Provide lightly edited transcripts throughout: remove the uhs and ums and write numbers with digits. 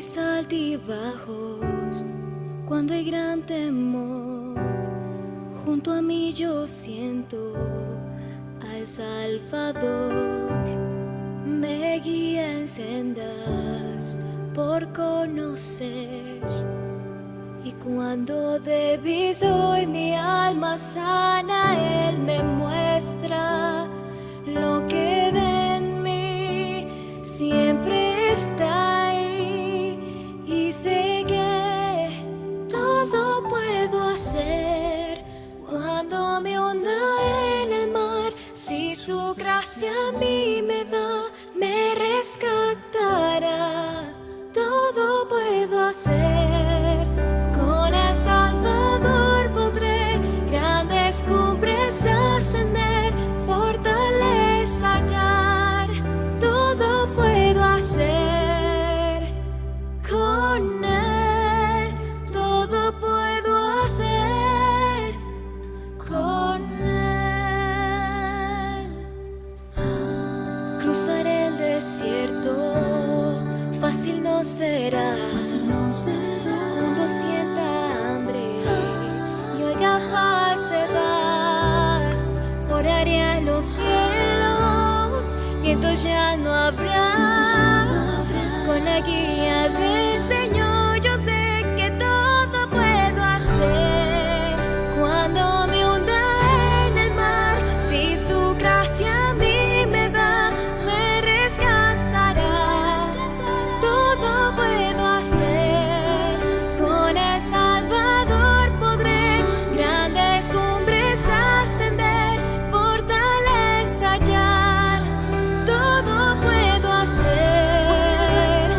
mis altibajos, cuando hay gran temor, junto a mí yo siento al Salvador. Me guía en sendas por conocer, y cuando débil soy mi alma sana, Él me muestra lo que ve en mí, siempre está ahí, y sé que todo puedo hacer cuando me hunda en el mar. Si su gracia a mí me da, me rescatará. Todo puedo hacer, con el Salvador podré grandes cumbres ascender, fortaleza hallar. Todo puedo hacer con Él, todo puedo hacer con Él. Cruzaré el desierto, fácil no será, cuando sienta hambre y oiga falsedad. Oraré en los cielos, vientos ya no habrá, con la guía del Señor yo sé que todo puedo hacer. Cuando me hunda en el mar, si su gracia a mí me da, me rescatará. Todo puedo hacer, con el Salvador podré grandes cumbres ascender, fortaleza hallar. Todo puedo hacer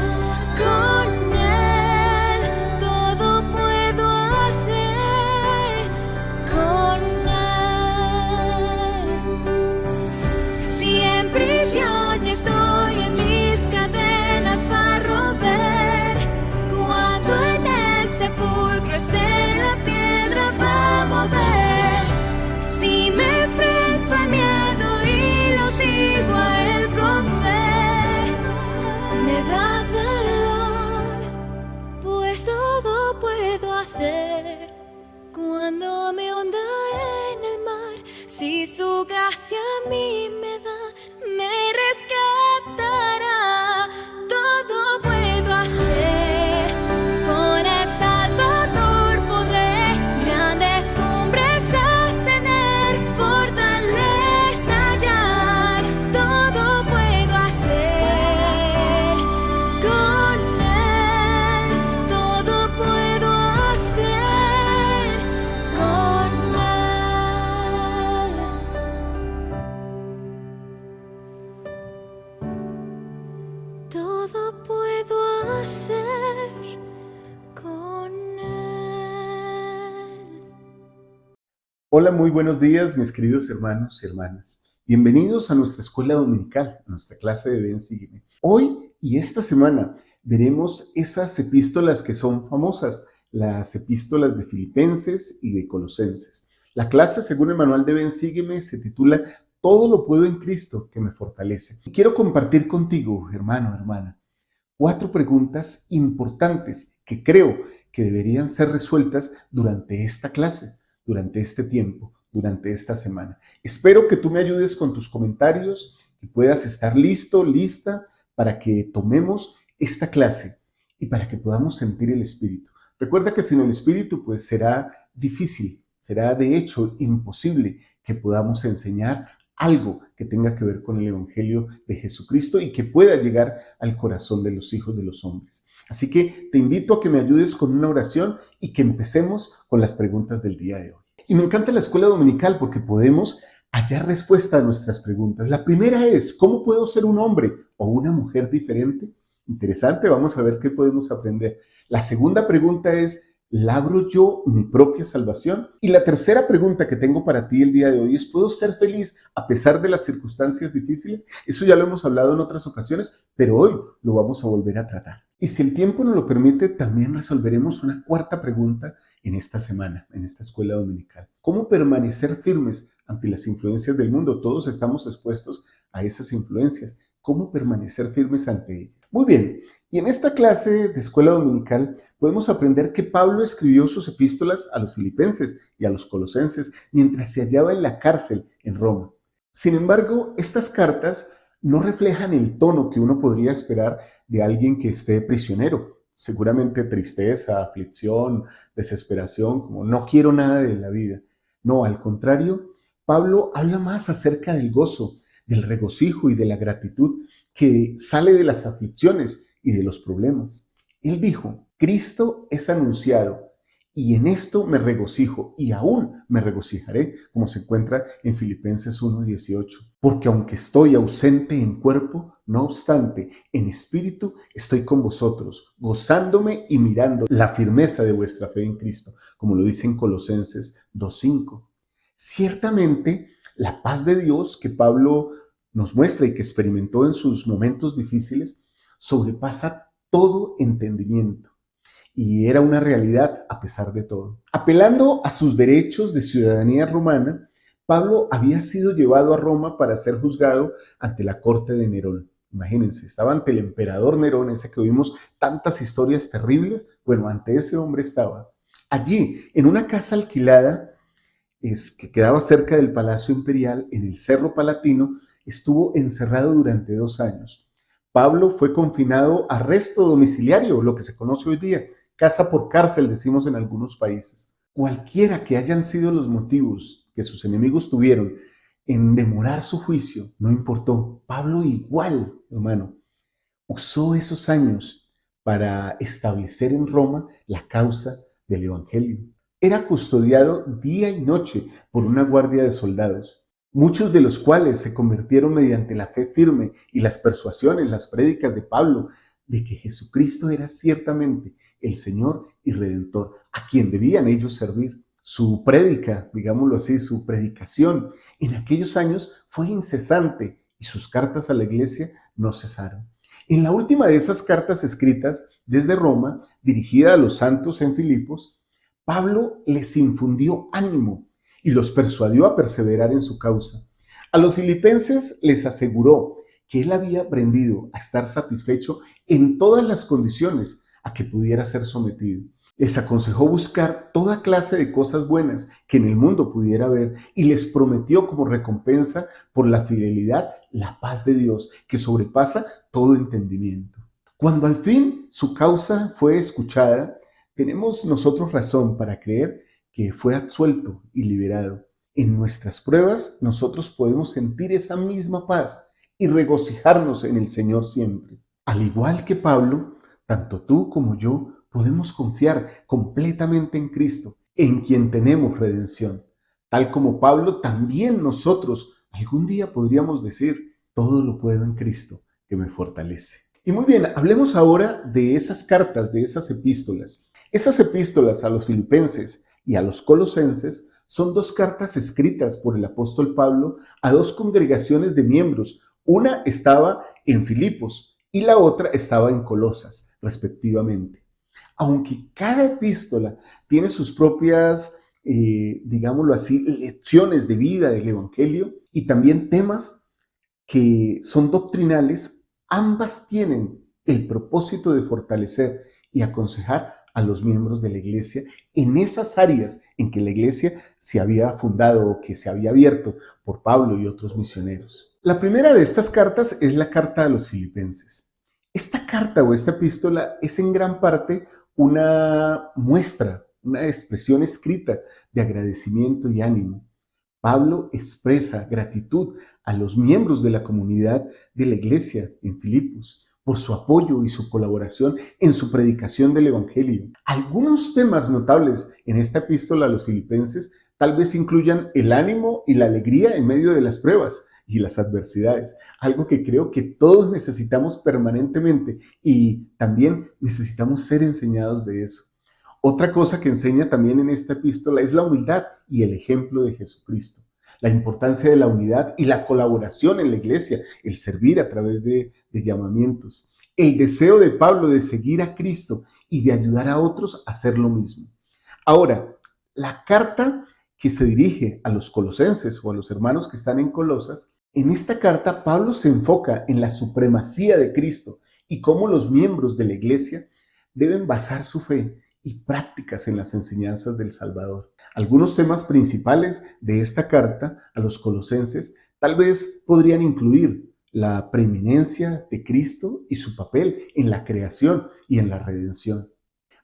con Él, todo puedo hacer con Él. Si en prisión estoy, en mis cadenas va a romper, cuando en el sepulcro esté, la piedra va a mover. Si me enfrento al miedo y lo sigo a Él con fe, me da valor, pues todo puedo hacer. Cuando me hunda en el mar, si su gracia a mí me da, me rescatará. Todo puedo hacer, con el Salvador podré grandes cumbres ascender, fortaleza hallar. Todo puedo hacer con Él, todo puedo hacer con Él. Todo puedo hacer con Él. Hola, muy buenos días, mis queridos hermanos y hermanas. Bienvenidos a nuestra escuela dominical, a nuestra clase de Ven, Sígueme. Hoy y esta semana veremos esas epístolas que son famosas, las epístolas de Filipenses y de Colosenses. La clase, según el manual de Ven, Sígueme, se titula Todo lo puedo en Cristo que me fortalece. Y quiero compartir contigo, hermano, hermana, 4 preguntas importantes que creo que deberían ser resueltas durante esta clase, durante este tiempo, durante esta semana. Espero que tú me ayudes con tus comentarios, que puedas estar listo, lista, para que tomemos esta clase y para que podamos sentir el Espíritu. Recuerda que sin el Espíritu, pues será difícil, será de hecho imposible que podamos enseñar algo que tenga que ver con el Evangelio de Jesucristo y que pueda llegar al corazón de los hijos de los hombres. Así que te invito a que me ayudes con una oración y que empecemos con las preguntas del día de hoy. Y me encanta la escuela dominical porque podemos hallar respuesta a nuestras preguntas. La primera es, ¿cómo puedo ser un hombre o una mujer diferente? Interesante, vamos a ver qué podemos aprender. La segunda pregunta es, ¿labro yo mi propia salvación? Y la tercera pregunta que tengo para ti el día de hoy es, ¿puedo ser feliz a pesar de las circunstancias difíciles? Eso ya lo hemos hablado en otras ocasiones, pero hoy lo vamos a volver a tratar. Y si el tiempo nos lo permite, también resolveremos una cuarta pregunta en esta semana, en esta escuela dominical. ¿Cómo permanecer firmes ante las influencias del mundo? Todos estamos expuestos a esas influencias, cómo permanecer firmes ante ella. Muy bien, y en esta clase de escuela dominical podemos aprender que Pablo escribió sus epístolas a los filipenses y a los colosenses mientras se hallaba en la cárcel en Roma. Sin embargo, estas cartas no reflejan el tono que uno podría esperar de alguien que esté prisionero. Seguramente tristeza, aflicción, desesperación, como no quiero nada de la vida. No, al contrario, Pablo habla más acerca del gozo, del regocijo y de la gratitud que sale de las aflicciones y de los problemas. Él dijo, Cristo es anunciado y en esto me regocijo y aún me regocijaré, como se encuentra en Filipenses 1:18. Porque aunque estoy ausente en cuerpo, no obstante, en espíritu estoy con vosotros, gozándome y mirando la firmeza de vuestra fe en Cristo, como lo dice en Colosenses 2:5. Ciertamente, la paz de Dios que Pablo nos muestra y que experimentó en sus momentos difíciles sobrepasa todo entendimiento. Y era una realidad a pesar de todo. Apelando a sus derechos de ciudadanía romana, Pablo había sido llevado a Roma para ser juzgado ante la corte de Nerón. Imagínense, estaba ante el emperador Nerón, ese que oímos tantas historias terribles. Bueno, ante ese hombre estaba. Allí, en una casa alquilada, que quedaba cerca del Palacio Imperial, en el Cerro Palatino, estuvo encerrado durante 2 años. Pablo fue confinado a arresto domiciliario, lo que se conoce hoy día, casa por cárcel, decimos en algunos países. Cualquiera que hayan sido los motivos que sus enemigos tuvieron en demorar su juicio, no importó. Pablo igual, hermano, usó esos años para establecer en Roma la causa del Evangelio. Era custodiado día y noche por una guardia de soldados, muchos de los cuales se convirtieron mediante la fe firme y las persuasiones, las prédicas de Pablo, de que Jesucristo era ciertamente el Señor y Redentor, a quien debían ellos servir. Su prédica, digámoslo así, su predicación en aquellos años fue incesante y sus cartas a la iglesia no cesaron. En la última de esas cartas escritas desde Roma, dirigida a los santos en Filipos, Pablo les infundió ánimo y los persuadió a perseverar en su causa. A los filipenses les aseguró que él había aprendido a estar satisfecho en todas las condiciones a que pudiera ser sometido. Les aconsejó buscar toda clase de cosas buenas que en el mundo pudiera haber y les prometió como recompensa por la fidelidad la paz de Dios que sobrepasa todo entendimiento. Cuando al fin su causa fue escuchada, tenemos nosotros razón para creer que fue absuelto y liberado. En nuestras pruebas nosotros podemos sentir esa misma paz y regocijarnos en el Señor siempre. Al igual que Pablo, tanto tú como yo podemos confiar completamente en Cristo, en quien tenemos redención. Tal como Pablo, también nosotros algún día podríamos decir, todo lo puedo en Cristo que me fortalece. Y muy bien, hablemos ahora de esas cartas, de esas epístolas. Esas epístolas a los filipenses y a los colosenses son 2 cartas escritas por el apóstol Pablo a 2 congregaciones de miembros. Una estaba en Filipos y la otra estaba en Colosas, respectivamente. Aunque cada epístola tiene sus propias, digámoslo así, lecciones de vida del Evangelio y también temas que son doctrinales, ambas tienen el propósito de fortalecer y aconsejar a los miembros de la iglesia en esas áreas en que la iglesia se había fundado o que se había abierto por Pablo y otros misioneros. La primera de estas cartas es la carta a los filipenses. Esta carta o esta epístola es en gran parte una muestra, una expresión escrita de agradecimiento y ánimo. Pablo expresa gratitud a los miembros de la comunidad de la iglesia en Filipos por su apoyo y su colaboración en su predicación del Evangelio. Algunos temas notables en esta epístola a los filipenses tal vez incluyan el ánimo y la alegría en medio de las pruebas y las adversidades, algo que creo que todos necesitamos permanentemente y también necesitamos ser enseñados de eso. Otra cosa que enseña también en esta epístola es la humildad y el ejemplo de Jesucristo. La importancia de la unidad y la colaboración en la iglesia, el servir a través de llamamientos. El deseo de Pablo de seguir a Cristo y de ayudar a otros a hacer lo mismo. Ahora, la carta que se dirige a los colosenses o a los hermanos que están en Colosas En esta carta, Pablo se enfoca en la supremacía de Cristo y cómo los miembros de la iglesia deben basar su fe y prácticas en las enseñanzas del Salvador. Algunos temas principales de esta carta a los colosenses tal vez podrían incluir la preeminencia de Cristo y su papel en la creación y en la redención,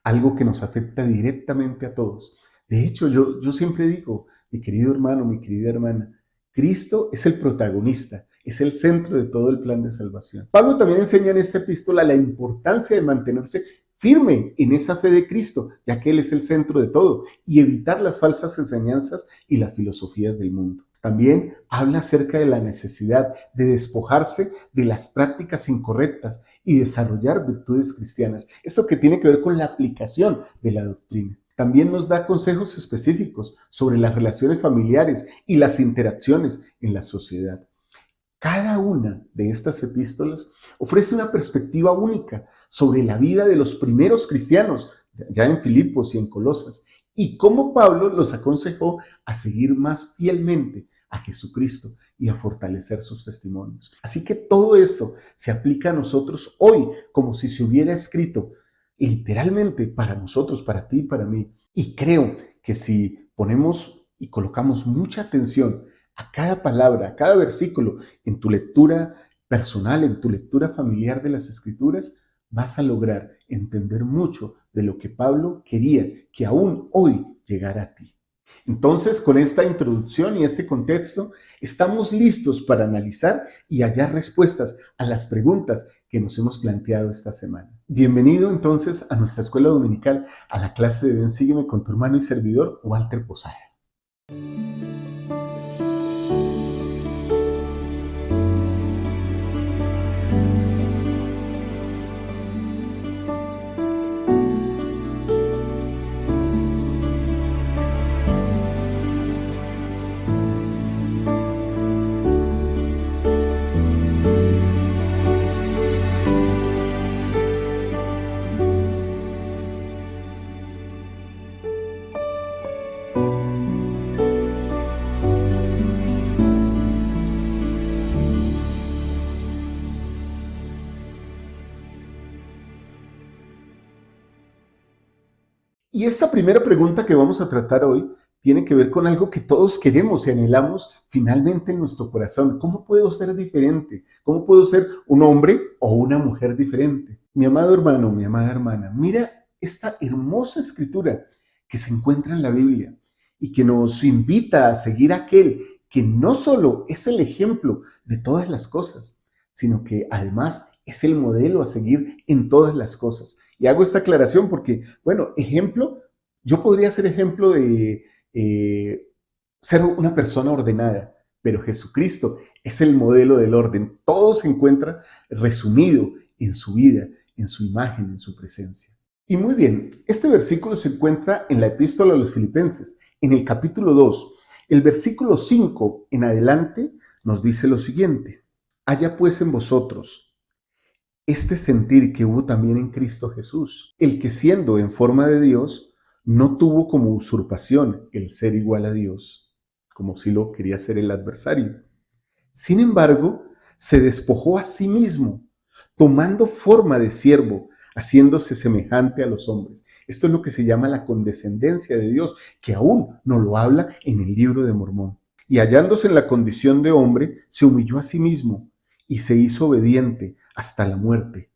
algo que nos afecta directamente a todos. De hecho, yo siempre digo, mi querido hermano, mi querida hermana, Cristo es el protagonista, es el centro de todo el plan de salvación. Pablo también enseña en esta epístola la importancia de mantenerse firme en esa fe de Cristo, ya que Él es el centro de todo, y evitar las falsas enseñanzas y las filosofías del mundo. También habla acerca de la necesidad de despojarse de las prácticas incorrectas y desarrollar virtudes cristianas. Esto que tiene que ver con la aplicación de la doctrina. También nos da consejos específicos sobre las relaciones familiares y las interacciones en la sociedad. Cada una de estas epístolas ofrece una perspectiva única sobre la vida de los primeros cristianos, ya en Filipos y en Colosas, y cómo Pablo los aconsejó a seguir más fielmente a Jesucristo y a fortalecer sus testimonios. Así que todo esto se aplica a nosotros hoy como si se hubiera escrito literalmente para nosotros, para ti y para mí. Y creo que si ponemos y colocamos mucha atención a cada palabra, a cada versículo en tu lectura personal, en tu lectura familiar de las Escrituras, vas a lograr entender mucho de lo que Pablo quería que aún hoy llegara a ti. Entonces, con esta introducción y este contexto, estamos listos para analizar y hallar respuestas a las preguntas que nos hemos planteado esta semana. Bienvenido entonces a nuestra escuela dominical, a la clase de Ven, Sígueme con tu hermano y servidor, Walter Posada. Y esta primera pregunta que vamos a tratar hoy tiene que ver con algo que todos queremos y anhelamos finalmente en nuestro corazón. ¿Cómo puedo ser diferente? ¿Cómo puedo ser un hombre o una mujer diferente? Mi amado hermano, mi amada hermana, mira esta hermosa escritura que se encuentra en la Biblia y que nos invita a seguir a aquel que no solo es el ejemplo de todas las cosas, sino que además es el modelo a seguir en todas las cosas. Y hago esta aclaración porque, bueno, ejemplo, yo podría ser ejemplo de ser una persona ordenada, pero Jesucristo es el modelo del orden. Todo se encuentra resumido en su vida, en su imagen, en su presencia. Y muy bien, este versículo se encuentra en la epístola a los Filipenses, en el capítulo 2. El versículo 5 en adelante nos dice lo siguiente: haya pues en vosotros este sentir que hubo también en Cristo Jesús, el que siendo en forma de Dios, no tuvo como usurpación el ser igual a Dios, como si lo quería ser el adversario. Sin embargo, se despojó a sí mismo, tomando forma de siervo, haciéndose semejante a los hombres. Esto es lo que se llama la condescendencia de Dios, que aún no lo habla en el libro de Mormón. Y hallándose en la condición de hombre, se humilló a sí mismo y se hizo obediente hasta la muerte,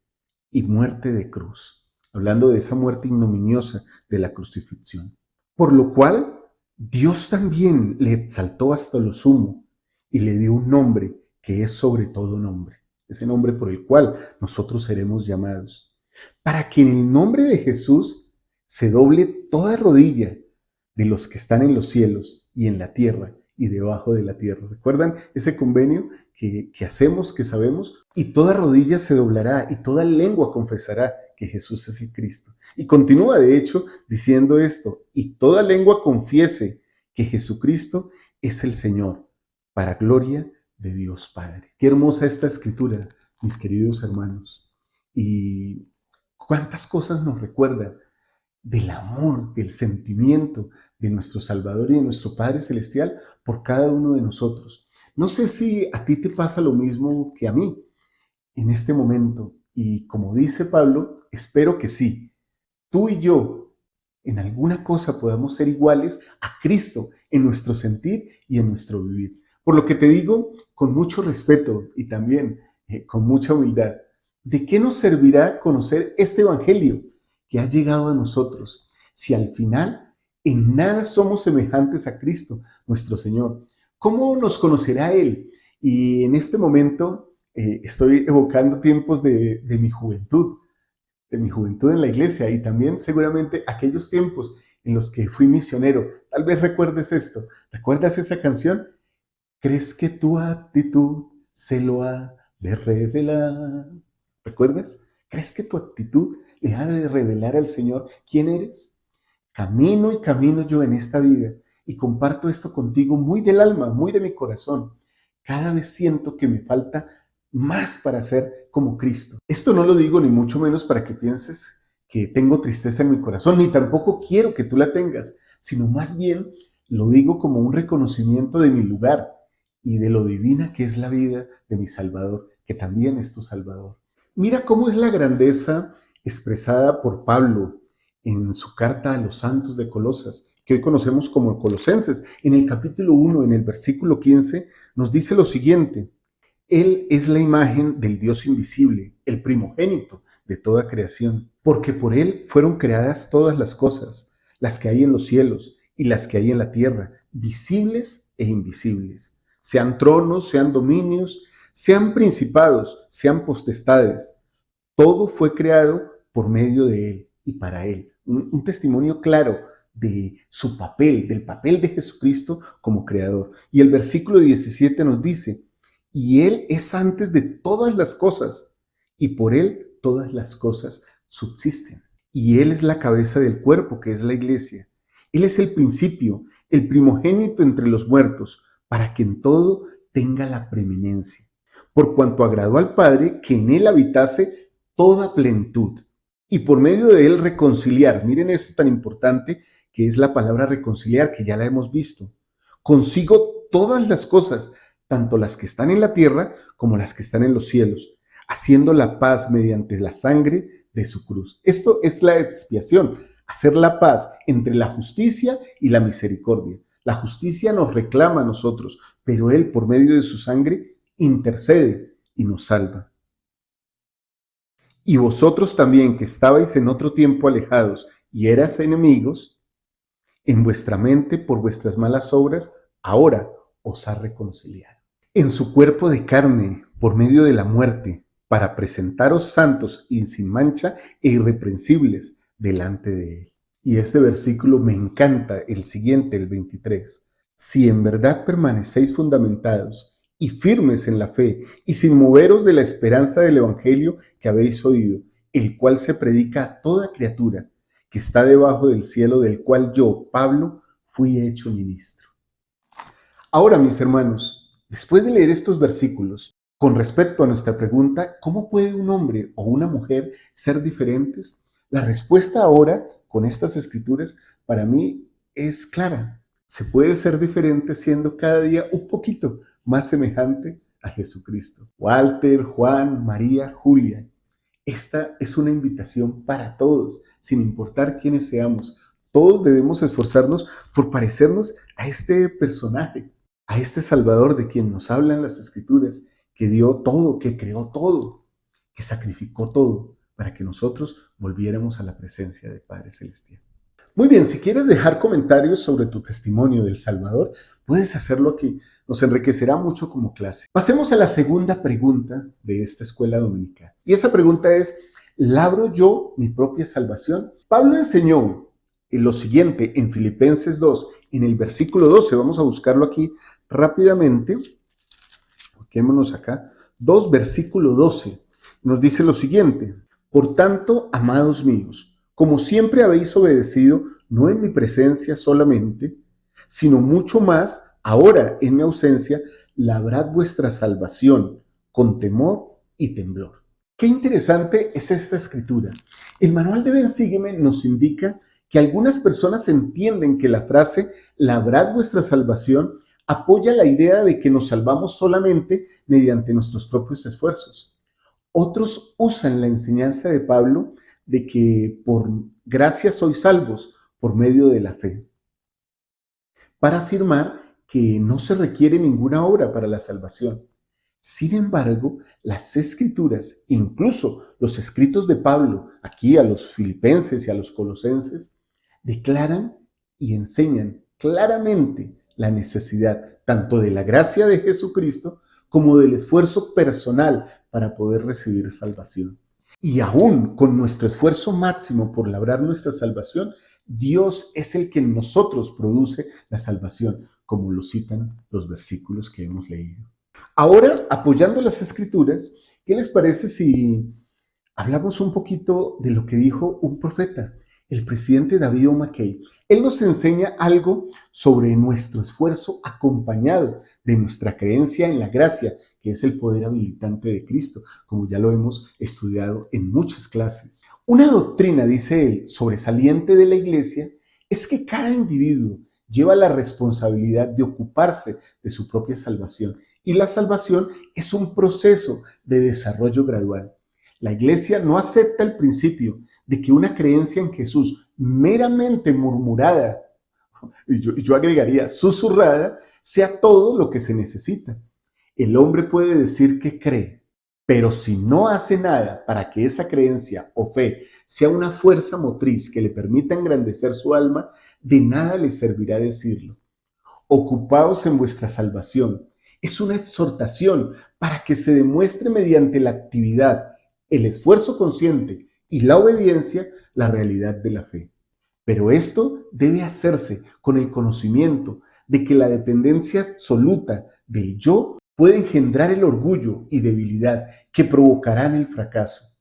y muerte de cruz. Hablando de esa muerte ignominiosa de la crucifixión. Por lo cual, Dios también le exaltó hasta lo sumo y le dio un nombre que es sobre todo nombre. Ese nombre por el cual nosotros seremos llamados. Para que en el nombre de Jesús se doble toda rodilla de los que están en los cielos y en la tierra y debajo de la tierra. ¿Recuerdan ese convenio que hacemos, que sabemos? Y toda rodilla se doblará y toda lengua confesará que Jesús es el Cristo. Y continúa, de hecho, diciendo esto: y toda lengua confiese que Jesucristo es el Señor, para gloria de Dios Padre. Qué hermosa esta escritura, mis queridos hermanos. Y cuántas cosas nos recuerda del amor, del sentimiento de nuestro Salvador y de nuestro Padre Celestial por cada uno de nosotros. No sé si a ti te pasa lo mismo que a mí en este momento. Y como dice Pablo, espero que sí. Tú y yo en alguna cosa podamos ser iguales a Cristo en nuestro sentir y en nuestro vivir. Por lo que te digo con mucho respeto y también con mucha humildad, ¿de qué nos servirá conocer este Evangelio que ha llegado a nosotros si al final en nada somos semejantes a Cristo, nuestro Señor? ¿Cómo nos conocerá Él? Y en este momento estoy evocando tiempos de mi juventud en la iglesia y también seguramente aquellos tiempos en los que fui misionero. Tal vez recuerdes esto. ¿Recuerdas esa canción? ¿Crees que tu actitud se lo ha de revelar? ¿Recuerdas? ¿Crees que tu actitud le ha de revelar al Señor quién eres? Camino y camino yo en esta vida y comparto esto contigo muy del alma, muy de mi corazón. Cada vez siento que me falta más para ser como Cristo. Esto no lo digo ni mucho menos para que pienses que tengo tristeza en mi corazón, ni tampoco quiero que tú la tengas, sino más bien lo digo como un reconocimiento de mi lugar y de lo divina que es la vida de mi Salvador, que también es tu Salvador. Mira cómo es la grandeza expresada por Pablo en su carta a los santos de Colosas, que hoy conocemos como Colosenses. En el capítulo 1, en el versículo 15, nos dice lo siguiente: Él es la imagen del Dios invisible, el primogénito de toda creación, porque por Él fueron creadas todas las cosas, las que hay en los cielos y las que hay en la tierra, visibles e invisibles, sean tronos, sean dominios, sean principados, sean potestades. Todo fue creado por medio de Él y para Él. Un testimonio claro de su papel, del papel de Jesucristo como creador. Y el versículo 17 nos dice: y Él es antes de todas las cosas, y por Él todas las cosas subsisten. Y Él es la cabeza del cuerpo, que es la iglesia. Él es el principio, el primogénito entre los muertos, para que en todo tenga la preeminencia. Por cuanto agradó al Padre que en Él habitase toda plenitud, y por medio de Él reconciliar. Miren esto tan importante que es la palabra reconciliar, que ya la hemos visto. Consigo todas las cosas, tanto las que están en la tierra como las que están en los cielos, haciendo la paz mediante la sangre de su cruz. Esto es la expiación, hacer la paz entre la justicia y la misericordia. La justicia nos reclama a nosotros, pero Él, por medio de su sangre, intercede y nos salva. Y vosotros también, que estabais en otro tiempo alejados y eras enemigos, en vuestra mente por vuestras malas obras, ahora os ha reconciliado en su cuerpo de carne por medio de la muerte, para presentaros santos y sin mancha e irreprensibles delante de Él. Y este versículo me encanta, el siguiente, el 23. Si en verdad permanecéis fundamentados y firmes en la fe y sin moveros de la esperanza del Evangelio que habéis oído, el cual se predica a toda criatura que está debajo del cielo, del cual yo, Pablo, fui hecho ministro. Ahora, mis hermanos, después de leer estos versículos, con respecto a nuestra pregunta, ¿cómo puede un hombre o una mujer ser diferentes? La respuesta ahora, con estas escrituras, para mí es clara. Se puede ser diferente siendo cada día un poquito más semejante a Jesucristo. Walter, Juan, María, Julia. Esta es una invitación para todos, sin importar quiénes seamos. Todos debemos esforzarnos por parecernos a este personaje, a este Salvador de quien nos hablan las Escrituras, que dio todo, que creó todo, que sacrificó todo para que nosotros volviéramos a la presencia del Padre Celestial. Muy bien, si quieres dejar comentarios sobre tu testimonio del Salvador, puedes hacerlo aquí. Nos enriquecerá mucho como clase. Pasemos a la segunda pregunta de esta escuela dominical. Y esa pregunta es: ¿labro yo mi propia salvación? Pablo enseñó lo siguiente en Filipenses 2, en el versículo 12. Vamos a buscarlo aquí rápidamente. Quedémonos acá. 2, versículo 12. Nos dice lo siguiente: por tanto, amados míos, como siempre habéis obedecido, no en mi presencia solamente, sino mucho más ahora en mi ausencia, labrad vuestra salvación con temor y temblor. Qué interesante es esta escritura. El manual de Ven Sígueme nos indica que algunas personas entienden que la frase labrad vuestra salvación apoya la idea de que nos salvamos solamente mediante nuestros propios esfuerzos. Otros usan la enseñanza de Pablo de que por gracia sois salvos por medio de la fe, para afirmar que no se requiere ninguna obra para la salvación. Sin embargo, las escrituras, incluso los escritos de Pablo, aquí a los filipenses y a los colosenses, declaran y enseñan claramente la necesidad tanto de la gracia de Jesucristo como del esfuerzo personal para poder recibir salvación. Y aún con nuestro esfuerzo máximo por labrar nuestra salvación, Dios es el que en nosotros produce la salvación, como lo citan los versículos que hemos leído. Ahora, apoyando las escrituras, ¿qué les parece si hablamos un poquito de lo que dijo un profeta, el presidente David O. McKay? Él nos enseña algo sobre nuestro esfuerzo acompañado de nuestra creencia en la gracia, que es el poder habilitante de Cristo, como ya lo hemos estudiado en muchas clases. Una doctrina, dice él, sobresaliente de la iglesia es que cada individuo lleva la responsabilidad de ocuparse de su propia salvación, y la salvación es un proceso de desarrollo gradual. La iglesia no acepta el principio de que una creencia en Jesús meramente murmurada, y yo agregaría susurrada, sea todo lo que se necesita. El hombre puede decir que cree, pero si no hace nada para que esa creencia o fe sea una fuerza motriz que le permita engrandecer su alma, de nada le servirá decirlo. Ocupaos en vuestra salvación. Es una exhortación para que se demuestre mediante la actividad, el esfuerzo consciente y la obediencia la realidad de la fe. Pero esto debe hacerse con el conocimiento de que la dependencia absoluta del yo puede engendrar el orgullo y debilidad que provocarán el fracaso.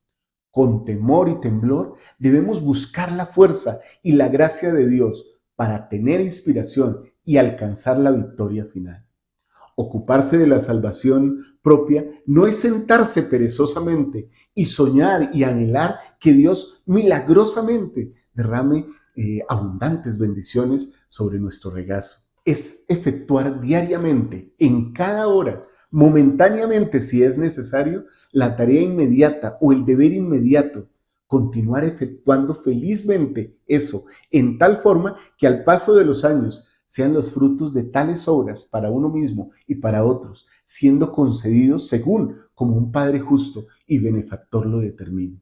Con temor y temblor debemos buscar la fuerza y la gracia de Dios para tener inspiración y alcanzar la victoria final. Ocuparse de la salvación propia no es sentarse perezosamente y soñar y anhelar que Dios milagrosamente derrame abundantes bendiciones sobre nuestro regazo. Es efectuar diariamente, en cada hora, momentáneamente si es necesario, la tarea inmediata o el deber inmediato, continuar efectuando felizmente eso, en tal forma que al paso de los años sean los frutos de tales obras para uno mismo y para otros, siendo concedidos según como un Padre justo y benefactor lo determine.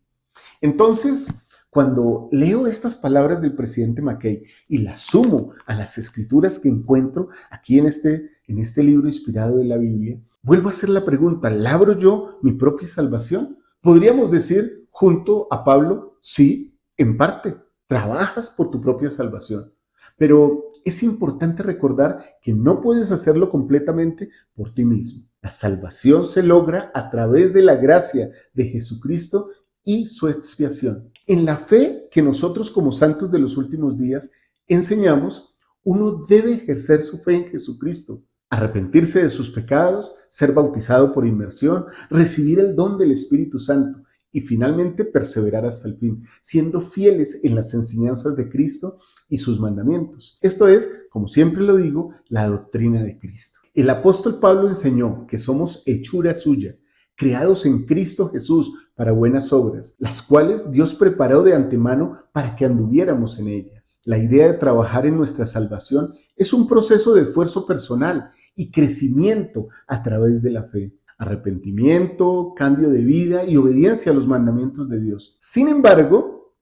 Entonces, cuando leo estas palabras del presidente McKay y las sumo a las escrituras que encuentro aquí en este libro inspirado de la Biblia, vuelvo a hacer la pregunta, ¿labro yo mi propia salvación? Podríamos decir junto a Pablo, sí, en parte, trabajas por tu propia salvación. Pero es importante recordar que no puedes hacerlo completamente por ti mismo. La salvación se logra a través de la gracia de Jesucristo y su expiación. En la fe que nosotros como santos de los últimos días enseñamos, uno debe ejercer su fe en Jesucristo, arrepentirse de sus pecados, ser bautizado por inmersión, recibir el don del Espíritu Santo y finalmente perseverar hasta el fin, siendo fieles en las enseñanzas de Cristo y sus mandamientos. Esto es, como siempre lo digo, la doctrina de Cristo. El apóstol Pablo enseñó que somos hechura suya, creados en Cristo Jesús para buenas obras, las cuales Dios preparó de antemano para que anduviéramos en ellas. La idea de trabajar en nuestra salvación es un proceso de esfuerzo personal y crecimiento a través de la fe. Arrepentimiento, cambio de vida y obediencia a los mandamientos de Dios. Sin embargo,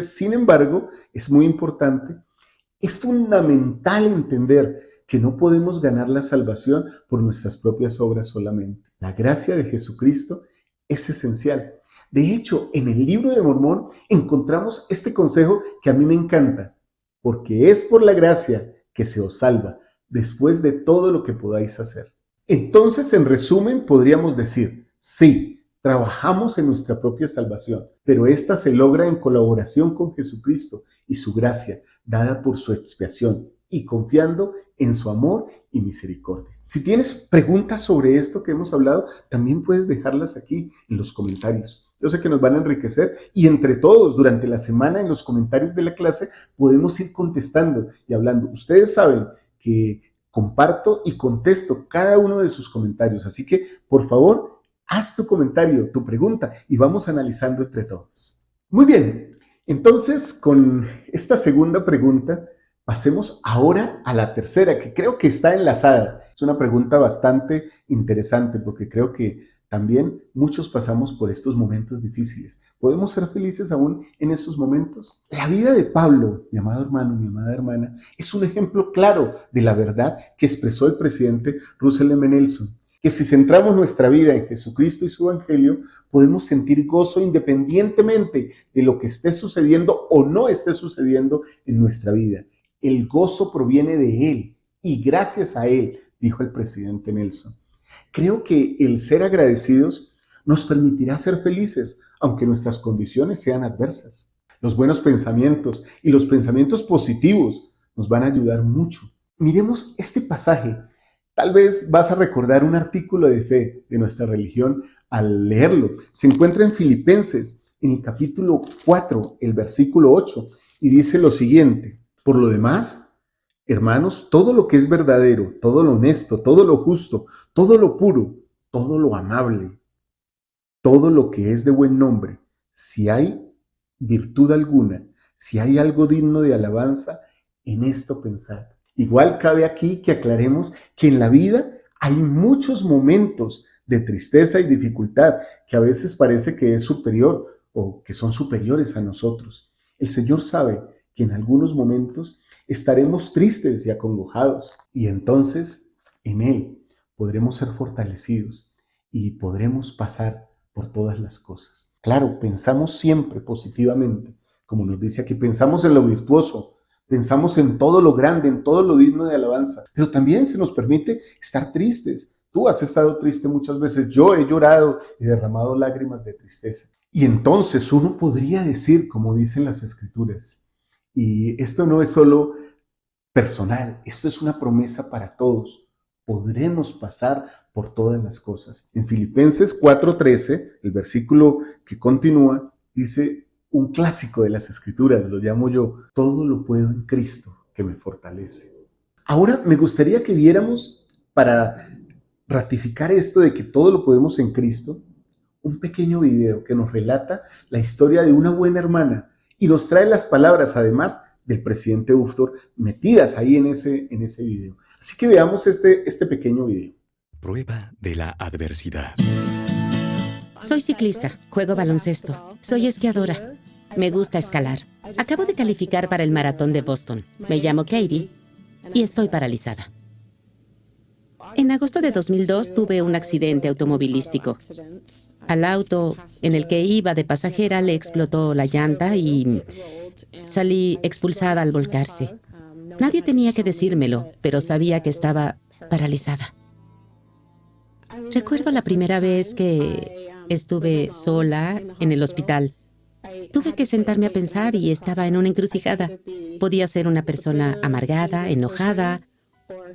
sin embargo es muy importante, es fundamental entender que no podemos ganar la salvación por nuestras propias obras solamente. La gracia de Jesucristo es esencial. De hecho, en el libro de Mormón encontramos este consejo que a mí me encanta, porque es por la gracia que se os salva, después de todo lo que podáis hacer. Entonces, en resumen, podríamos decir, sí, trabajamos en nuestra propia salvación, pero esta se logra en colaboración con Jesucristo y su gracia, dada por su expiación y confiando en su amor y misericordia. Si tienes preguntas sobre esto que hemos hablado, también puedes dejarlas aquí en los comentarios. Yo sé que nos van a enriquecer y entre todos durante la semana en los comentarios de la clase podemos ir contestando y hablando. Ustedes saben que comparto y contesto cada uno de sus comentarios. Así que, por favor, haz tu comentario, tu pregunta y vamos analizando entre todos. Muy bien, entonces con esta segunda pregunta, pasemos ahora a la tercera, que creo que está enlazada. Es una pregunta bastante interesante porque creo que también muchos pasamos por estos momentos difíciles. ¿Podemos ser felices aún en esos momentos? La vida de Pablo, mi amado hermano, mi amada hermana, es un ejemplo claro de la verdad que expresó el presidente Russell M. Nelson, que si centramos nuestra vida en Jesucristo y su Evangelio, podemos sentir gozo independientemente de lo que esté sucediendo o no esté sucediendo en nuestra vida. El gozo proviene de Él y gracias a Él, dijo el presidente Nelson. Creo que el ser agradecidos nos permitirá ser felices, aunque nuestras condiciones sean adversas. Los buenos pensamientos y los pensamientos positivos nos van a ayudar mucho. Miremos este pasaje. Tal vez vas a recordar un artículo de fe de nuestra religión al leerlo. Se encuentra en Filipenses, en el capítulo 4, el versículo 8, y dice lo siguiente: por lo demás, hermanos, todo lo que es verdadero, todo lo honesto, todo lo justo, todo lo puro, todo lo amable, todo lo que es de buen nombre, si hay virtud alguna, si hay algo digno de alabanza, en esto pensad. Igual cabe aquí que aclaremos que en la vida hay muchos momentos de tristeza y dificultad que a veces parece que es superior o que son superiores a nosotros. El Señor sabe que en algunos momentos estaremos tristes y acongojados y entonces en Él podremos ser fortalecidos y podremos pasar por todas las cosas. Claro, pensamos siempre positivamente, como nos dice aquí, pensamos en lo virtuoso, pensamos en todo lo grande, en todo lo digno de alabanza, pero también se nos permite estar tristes. Tú has estado triste muchas veces, yo he llorado y derramado lágrimas de tristeza. Y entonces uno podría decir, como dicen las Escrituras, y esto no es solo personal, esto es una promesa para todos. Podremos pasar por todas las cosas. En Filipenses 4:13, el versículo que continúa, dice un clásico de las Escrituras, lo llamo yo: todo lo puedo en Cristo que me fortalece. Ahora me gustaría que viéramos, para ratificar esto de que todo lo podemos en Cristo, un pequeño video que nos relata la historia de una buena hermana y nos trae las palabras, además, del presidente Uftor metidas ahí en ese video. Así que veamos este pequeño video. Prueba de la adversidad. Soy ciclista, juego baloncesto, soy esquiadora, me gusta escalar. Acabo de calificar para el maratón de Boston. Me llamo Katie y estoy paralizada. En agosto de 2002 tuve un accidente automovilístico. Al auto en el que iba de pasajera le explotó la llanta y salí expulsada al volcarse. Nadie tenía que decírmelo, pero sabía que estaba paralizada. Recuerdo la primera vez que estuve sola en el hospital. Tuve que sentarme a pensar y estaba en una encrucijada. Podía ser una persona amargada, enojada,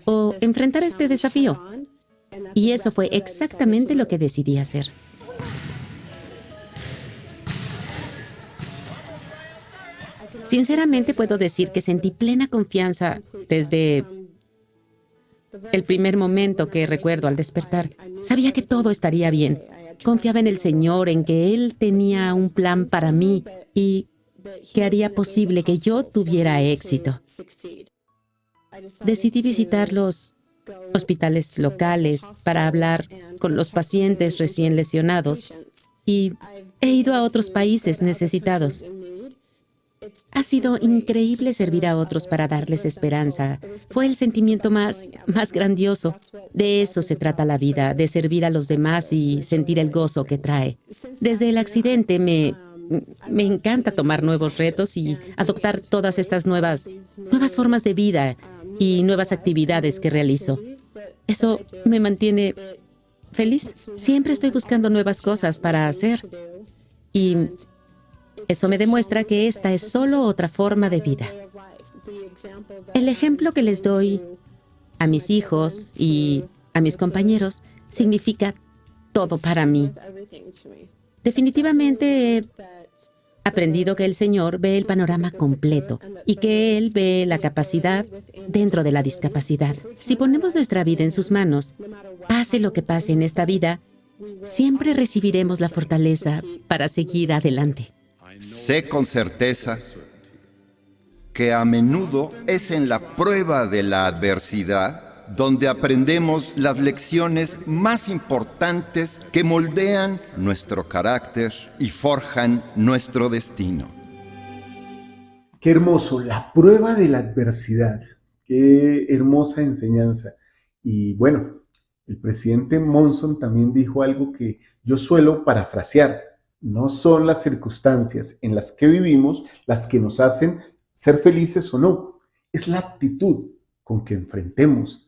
o enfrentar este desafío. Y eso fue exactamente lo que decidí hacer. Sinceramente puedo decir que sentí plena confianza desde el primer momento que recuerdo al despertar. Sabía que todo estaría bien. Confiaba en el Señor, en que Él tenía un plan para mí y que haría posible que yo tuviera éxito. Decidí visitar los hospitales locales para hablar con los pacientes recién lesionados y he ido a otros países necesitados. Ha sido increíble servir a otros para darles esperanza. Fue el sentimiento más grandioso. De eso se trata la vida, de servir a los demás y sentir el gozo que trae. Desde el accidente me encanta tomar nuevos retos y adoptar todas estas nuevas formas de vida y nuevas actividades que realizo. Eso me mantiene feliz. Siempre estoy buscando nuevas cosas para hacer y eso me demuestra que esta es solo otra forma de vida. El ejemplo que les doy a mis hijos y a mis compañeros significa todo para mí. Definitivamente aprendido que el Señor ve el panorama completo y que Él ve la capacidad dentro de la discapacidad. Si ponemos nuestra vida en sus manos, pase lo que pase en esta vida, siempre recibiremos la fortaleza para seguir adelante. Sé con certeza que a menudo es en la prueba de la adversidad donde aprendemos las lecciones más importantes que moldean nuestro carácter y forjan nuestro destino. Qué hermoso, la prueba de la adversidad. Qué hermosa enseñanza. Y bueno, el presidente Monson también dijo algo que yo suelo parafrasear. No son las circunstancias en las que vivimos las que nos hacen ser felices o no. Es la actitud con que enfrentemos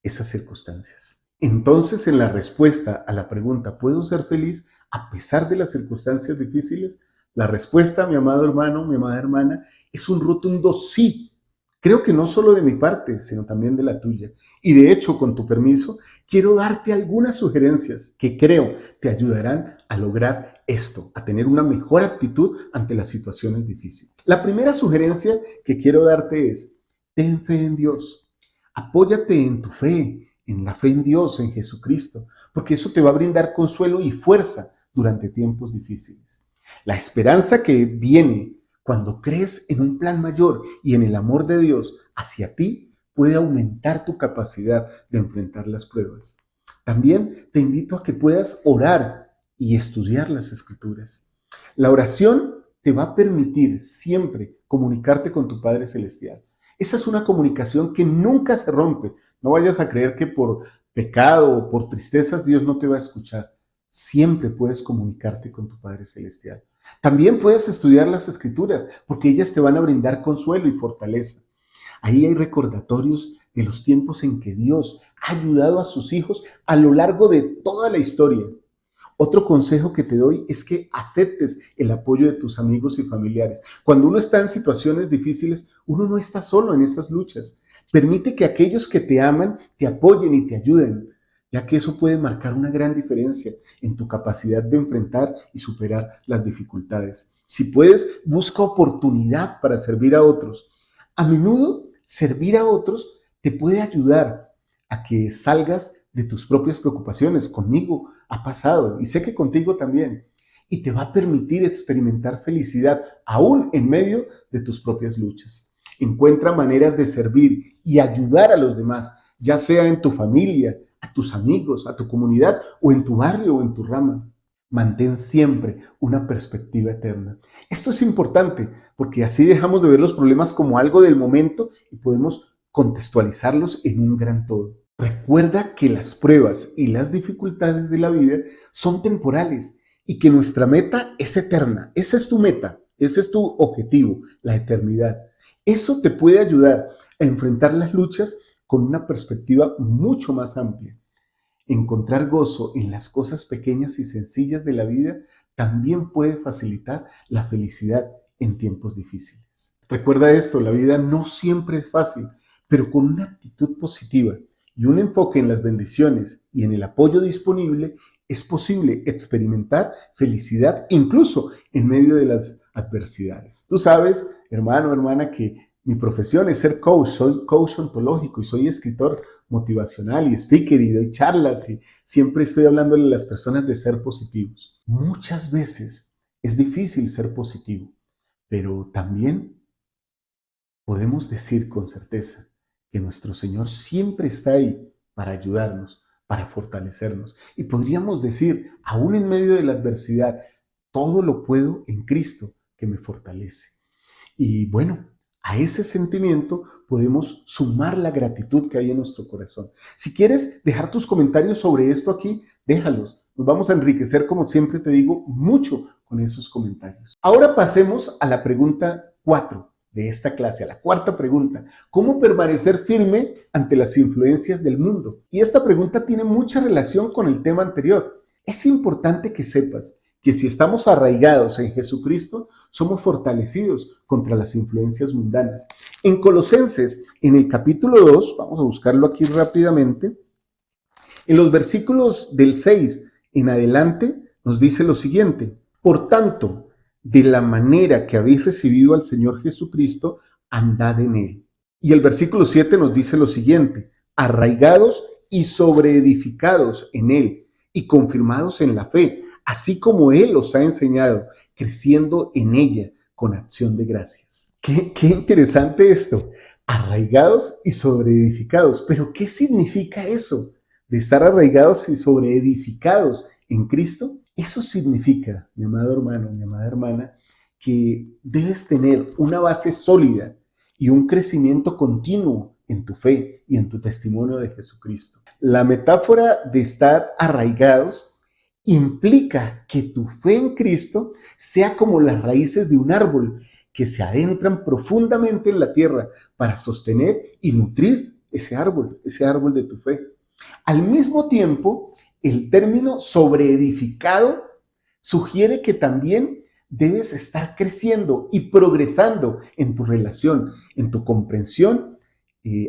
esas circunstancias. Entonces, en la respuesta a la pregunta, ¿puedo ser feliz a pesar de las circunstancias difíciles? La respuesta, mi amado hermano, mi amada hermana, es un rotundo sí. Creo que no solo de mi parte, sino también de la tuya. Y de hecho, con tu permiso, quiero darte algunas sugerencias que creo te ayudarán a lograr esto, a tener una mejor actitud ante las situaciones difíciles. La primera sugerencia que quiero darte es, ten fe en Dios. Apóyate en tu fe, en la fe en Dios, en Jesucristo, porque eso te va a brindar consuelo y fuerza durante tiempos difíciles. La esperanza que viene cuando crees en un plan mayor y en el amor de Dios hacia ti puede aumentar tu capacidad de enfrentar las pruebas. También te invito a que puedas orar y estudiar las Escrituras. La oración te va a permitir siempre comunicarte con tu Padre Celestial. Esa es una comunicación que nunca se rompe. No vayas a creer que por pecado o por tristezas Dios no te va a escuchar. Siempre puedes comunicarte con tu Padre Celestial. También puedes estudiar las Escrituras porque ellas te van a brindar consuelo y fortaleza. Ahí hay recordatorios de los tiempos en que Dios ha ayudado a sus hijos a lo largo de toda la historia. Otro consejo que te doy es que aceptes el apoyo de tus amigos y familiares. Cuando uno está en situaciones difíciles, uno no está solo en esas luchas. Permite que aquellos que te aman te apoyen y te ayuden, ya que eso puede marcar una gran diferencia en tu capacidad de enfrentar y superar las dificultades. Si puedes, busca oportunidad para servir a otros. A menudo, servir a otros te puede ayudar a que salgas de tus propias preocupaciones. Conmigo ha pasado y sé que contigo también. Y te va a permitir experimentar felicidad aún en medio de tus propias luchas. Encuentra maneras de servir y ayudar a los demás, ya sea en tu familia, a tus amigos, a tu comunidad o en tu barrio o en tu rama. Mantén siempre una perspectiva eterna. Esto es importante porque así dejamos de ver los problemas como algo del momento y podemos contextualizarlos en un gran todo. Recuerda que las pruebas y las dificultades de la vida son temporales y que nuestra meta es eterna. Esa es tu meta, ese es tu objetivo, la eternidad. Eso te puede ayudar a enfrentar las luchas con una perspectiva mucho más amplia. Encontrar gozo en las cosas pequeñas y sencillas de la vida también puede facilitar la felicidad en tiempos difíciles. Recuerda esto, la vida no siempre es fácil, pero con una actitud positiva y un enfoque en las bendiciones y en el apoyo disponible, es posible experimentar felicidad incluso en medio de las adversidades. Tú sabes, hermano, hermana, que mi profesión es ser coach. Soy coach ontológico y soy escritor motivacional y speaker y doy charlas y siempre estoy hablándole a las personas de ser positivos. Muchas veces es difícil ser positivo, pero también podemos decir con certeza que nuestro Señor siempre está ahí para ayudarnos, para fortalecernos. Y podríamos decir, aún en medio de la adversidad, todo lo puedo en Cristo que me fortalece. Y bueno, a ese sentimiento podemos sumar la gratitud que hay en nuestro corazón. Si quieres dejar tus comentarios sobre esto aquí, déjalos. Nos vamos a enriquecer, como siempre te digo, mucho con esos comentarios. Ahora pasemos a la pregunta 4 de esta clase, a la cuarta pregunta. ¿Cómo permanecer firme ante las influencias del mundo? Y esta pregunta tiene mucha relación con el tema anterior. Es importante que sepas que si estamos arraigados en Jesucristo, somos fortalecidos contra las influencias mundanas. En Colosenses, en el capítulo 2, vamos a buscarlo aquí rápidamente, en los versículos del 6 en adelante, nos dice lo siguiente: por tanto, de la manera que habéis recibido al Señor Jesucristo, andad en él. Y el versículo 7 nos dice lo siguiente: arraigados y sobreedificados en él y confirmados en la fe, así como él os ha enseñado, creciendo en ella con acción de gracias. Qué interesante esto, arraigados y sobreedificados. Pero ¿qué significa eso de estar arraigados y sobreedificados en Cristo? Eso significa, mi amado hermano, mi amada hermana, que debes tener una base sólida y un crecimiento continuo en tu fe y en tu testimonio de Jesucristo. La metáfora de estar arraigados implica que tu fe en Cristo sea como las raíces de un árbol que se adentran profundamente en la tierra para sostener y nutrir ese árbol de tu fe. Al mismo tiempo, el término sobreedificado sugiere que también debes estar creciendo y progresando en tu relación, en tu comprensión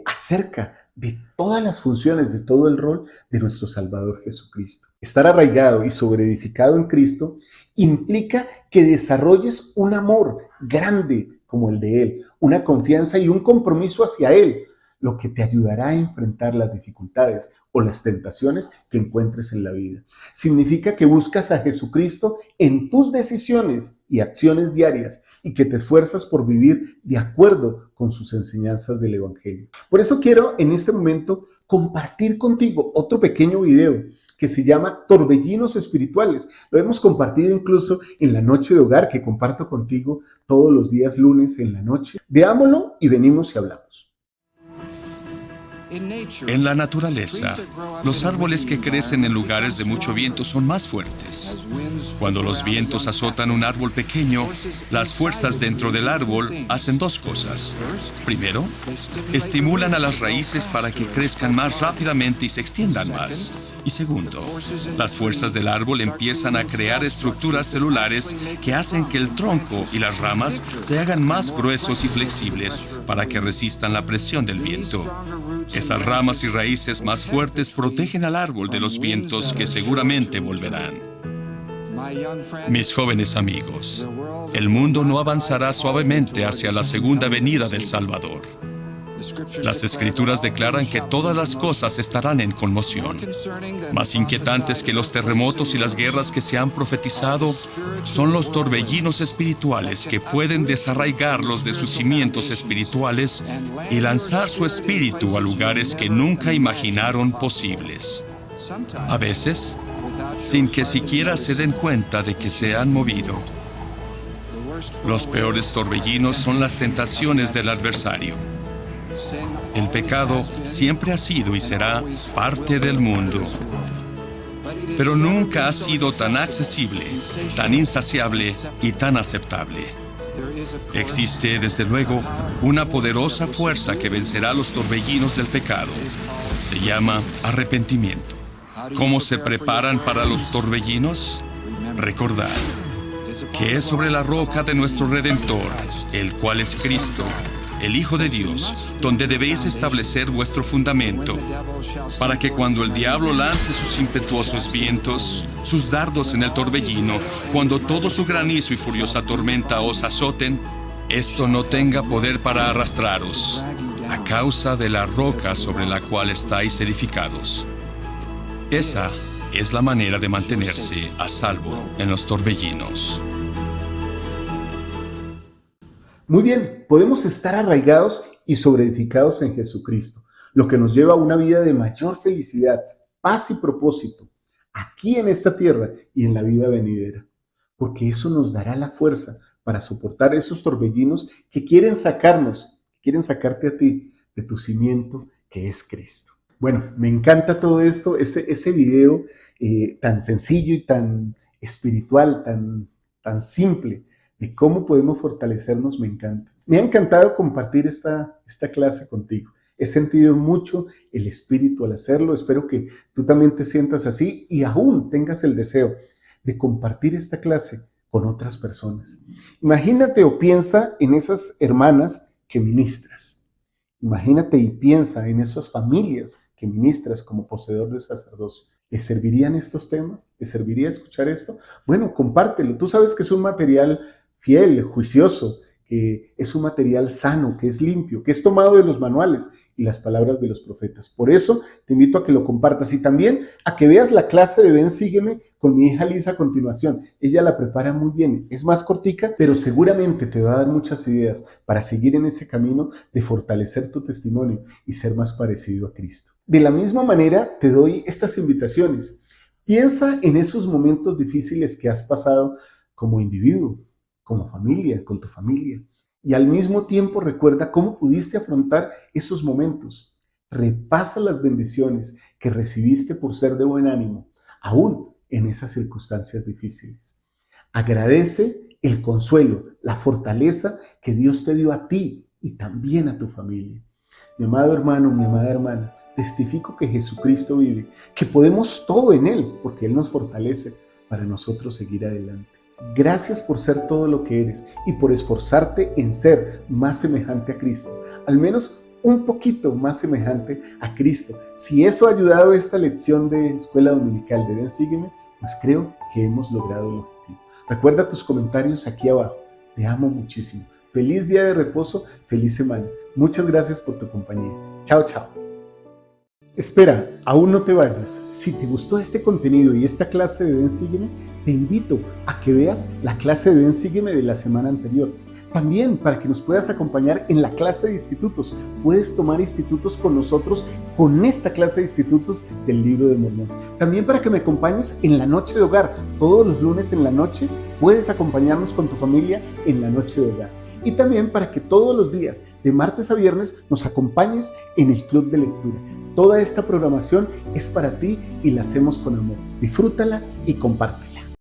acerca de todas las funciones, de todo el rol de nuestro Salvador Jesucristo. Estar arraigado y sobreedificado en Cristo implica que desarrolles un amor grande como el de Él, una confianza y un compromiso hacia Él, lo que te ayudará a enfrentar las dificultades o las tentaciones que encuentres en la vida. Significa que buscas a Jesucristo en tus decisiones y acciones diarias y que te esfuerzas por vivir de acuerdo con sus enseñanzas del Evangelio. Por eso quiero en este momento compartir contigo otro pequeño video que se llama Torbellinos Espirituales. Lo hemos compartido incluso en la noche de hogar que comparto contigo todos los días lunes en la noche. Veámoslo y venimos y hablamos. En la naturaleza, los árboles que crecen en lugares de mucho viento son más fuertes. Cuando los vientos azotan un árbol pequeño, las fuerzas dentro del árbol hacen dos cosas. Primero, estimulan a las raíces para que crezcan más rápidamente y se extiendan más. Y segundo, las fuerzas del árbol empiezan a crear estructuras celulares que hacen que el tronco y las ramas se hagan más gruesos y flexibles para que resistan la presión del viento. Esas ramas y raíces más fuertes protegen al árbol de los vientos que seguramente volverán. Mis jóvenes amigos, el mundo no avanzará suavemente hacia la segunda venida del Salvador. Las Escrituras declaran que todas las cosas estarán en conmoción. Más inquietantes que los terremotos y las guerras que se han profetizado son los torbellinos espirituales que pueden desarraigarlos de sus cimientos espirituales y lanzar su espíritu a lugares que nunca imaginaron posibles. A veces, sin que siquiera se den cuenta de que se han movido. Los peores torbellinos son las tentaciones del adversario. El pecado siempre ha sido y será parte del mundo, pero nunca ha sido tan accesible, tan insaciable y tan aceptable. Existe, desde luego, una poderosa fuerza que vencerá los torbellinos del pecado. Se llama arrepentimiento. ¿Cómo se preparan para los torbellinos? Recordad que es sobre la roca de nuestro Redentor, el cual es Cristo, el Hijo de Dios, donde debéis establecer vuestro fundamento, para que cuando el diablo lance sus impetuosos vientos, sus dardos en el torbellino, cuando todo su granizo y furiosa tormenta os azoten, esto no tenga poder para arrastraros, a causa de la roca sobre la cual estáis edificados. Esa es la manera de mantenerse a salvo en los torbellinos. Muy bien, podemos estar arraigados y sobreedificados en Jesucristo, lo que nos lleva a una vida de mayor felicidad, paz y propósito, aquí en esta tierra y en la vida venidera, porque eso nos dará la fuerza para soportar esos torbellinos que quieren sacarnos, quieren sacarte a ti de tu cimiento que es Cristo. Bueno, me encanta todo esto, ese video tan sencillo y tan espiritual, tan simple, de cómo podemos fortalecernos, me encanta. Me ha encantado compartir esta clase contigo. He sentido mucho el espíritu al hacerlo. Espero que tú también te sientas así y aún tengas el deseo de compartir esta clase con otras personas. Imagínate o piensa en esas hermanas que ministras. Imagínate y piensa en esas familias que ministras como poseedor de sacerdocio. ¿Les servirían estos temas? ¿Les serviría escuchar esto? Bueno, compártelo. Tú sabes que es un material fiel, juicioso, que es un material sano, que es limpio, que es tomado de los manuales y las palabras de los profetas. Por eso te invito a que lo compartas y también a que veas la clase de Ven, Sígueme con mi hija Lisa a continuación. Ella la prepara muy bien, es más cortica, pero seguramente te va a dar muchas ideas para seguir en ese camino de fortalecer tu testimonio y ser más parecido a Cristo. De la misma manera, te doy estas invitaciones. Piensa en esos momentos difíciles que has pasado como individuo, como familia, con tu familia. Y al mismo tiempo recuerda cómo pudiste afrontar esos momentos. Repasa las bendiciones que recibiste por ser de buen ánimo, aún en esas circunstancias difíciles. Agradece el consuelo, la fortaleza que Dios te dio a ti y también a tu familia. Mi amado hermano, mi amada hermana, testifico que Jesucristo vive, que podemos todo en Él, porque Él nos fortalece para nosotros seguir adelante. Gracias por ser todo lo que eres y por esforzarte en ser más semejante a Cristo, al menos un poquito más semejante a Cristo. Si eso ha ayudado a esta lección de Escuela Dominical de Ven, Sígueme, pues creo que hemos logrado el objetivo. Recuerda tus comentarios aquí abajo. Te amo muchísimo. Feliz día de reposo, feliz semana. Muchas gracias por tu compañía. Chao, chao. Espera, aún no te vayas. Si te gustó este contenido y esta clase de Ven, Sígueme, te invito a que veas la clase de Ven, Sígueme de la semana anterior. También para que nos puedas acompañar en la clase de institutos. Puedes tomar institutos con nosotros con esta clase de institutos del Libro de Mormón. También para que me acompañes en la noche de hogar. Todos los lunes en la noche puedes acompañarnos con tu familia en la noche de hogar. Y también para que todos los días, de martes a viernes, nos acompañes en el club de lectura. Toda esta programación es para ti y la hacemos con amor. Disfrútala y comparte.